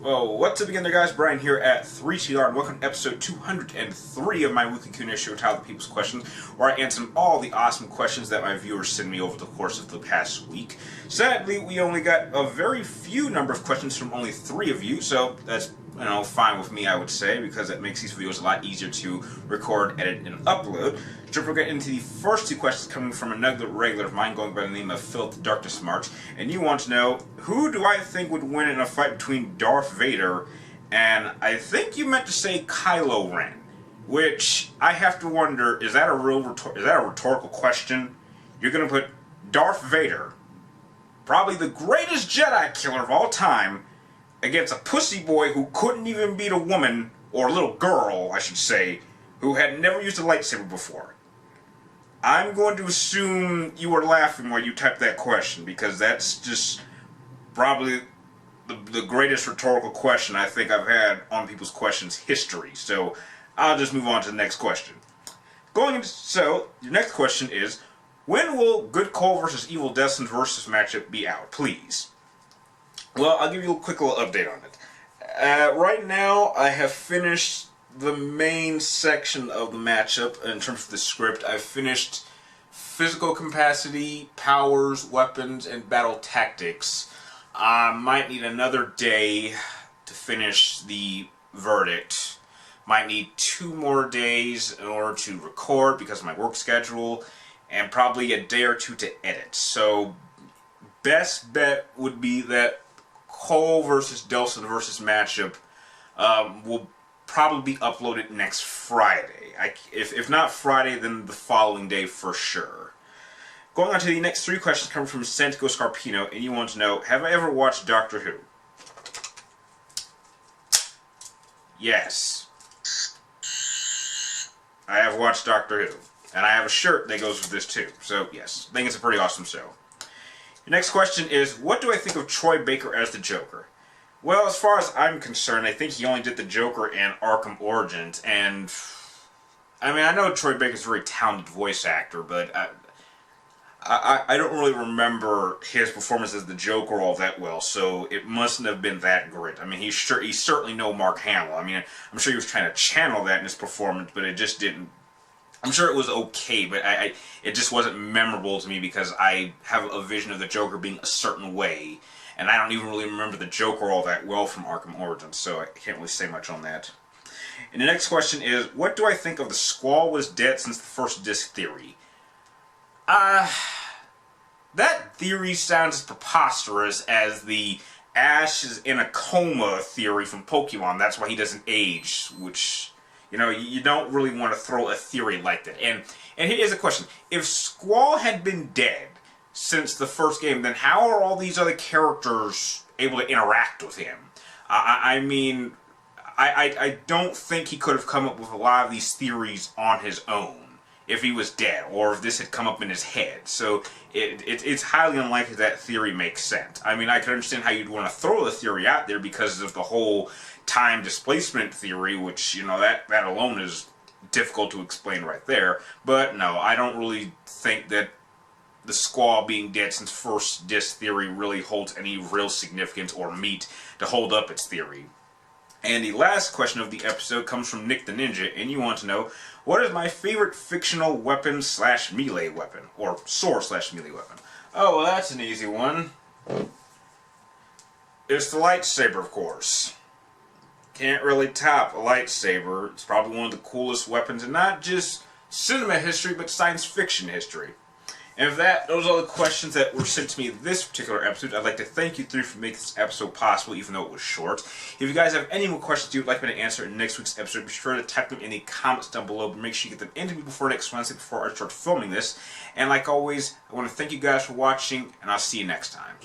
Well, what's up again there, guys? Brian here at 3TR, and welcome to episode 203 of my weekly Q&A show, Titled The People's Questions, where I answer all the awesome questions that my viewers send me over the course of the past week. Sadly, we only got a very few number of questions from only 3 of you, so that's fine with me, I would say, because it makes these videos a lot easier to record, edit, and upload. So we'll get into the first 2 questions coming from another regular of mine going by the name of Philip the Darkness March, and you want to know, who do I think would win in a fight between Darth Vader and I think you meant to say Kylo Ren, which I have to wonder, is that a rhetorical question? You're going to put Darth Vader, probably the greatest Jedi killer of all time, against a pussy boy who couldn't even beat a woman, or a little girl, I should say, who had never used a lightsaber before. I'm going to assume you were laughing while you typed that question, because that's just probably the greatest rhetorical question I think I've had on People's Questions history. So I'll just move on to the next question. So your next question is, when will Good Cole versus Evil Destin versus matchup be out? Please. Well, I'll give you a quick little update on it. Right now, I have finished the main section of the matchup in terms of the script. I've finished physical capacity, powers, weapons, and battle tactics. I might need another day to finish the verdict. Might need 2 more days in order to record because of my work schedule, and probably a day or 2 to edit. So, best bet would be that Cole versus Delsin versus matchup will probably be uploaded next Friday. If not Friday, then the following day for sure. Going on to the next 3 questions coming from Santiago Scarpino, and you want to know, have I ever watched Doctor Who? Yes. I have watched Doctor Who. And I have a shirt that goes with this too. So yes, I think it's a pretty awesome show. Your next question is, what do I think of Troy Baker as the Joker? Well, as far as I'm concerned, I think he only did the Joker in Arkham Origins, and I mean, I know Troy Baker's a very talented voice actor, but I don't really remember his performance as the Joker all that well, so it mustn't have been that great. I mean, he's certainly no Mark Hamill. I mean, I'm sure he was trying to channel that in his performance, but it just didn't. I'm sure it was okay, but it just wasn't memorable to me because I have a vision of the Joker being a certain way, and I don't even really remember the Joker all that well from Arkham Origins, so I can't really say much on that. And the next question is, what do I think of the Squall was dead since the first disc theory? That theory sounds as preposterous as the Ash is in a coma theory from Pokemon. That's why he doesn't age, which, you don't really want to throw a theory like that. And here's a question. If Squall had been dead since the first game, then how are all these other characters able to interact with him? I mean, I don't think he could have come up with a lot of these theories on his own if he was dead, or if this had come up in his head. So it's highly unlikely that theory makes sense. I mean, I can understand how you'd want to throw the theory out there because of the whole time displacement theory, which, that alone is difficult to explain right there. But no, I don't really think that the Squall being dead since first disc theory really holds any real significance or meat to hold up its theory. And the last question of the episode comes from Nick the Ninja, and you want to know, what is my favorite fictional weapon / melee weapon? Or sword / melee weapon? Oh, well, that's an easy one. It's the lightsaber, of course. Can't really top a lightsaber. It's probably one of the coolest weapons in not just cinema history, but science fiction history. And with that, those are the questions that were sent to me this particular episode. I'd like to thank you 3 for making this episode possible, even though it was short. If you guys have any more questions you'd like me to answer in next week's episode, be sure to type them in the comments down below, but make sure you get them into me before next Wednesday, before I start filming this. And like always, I want to thank you guys for watching, and I'll see you next time.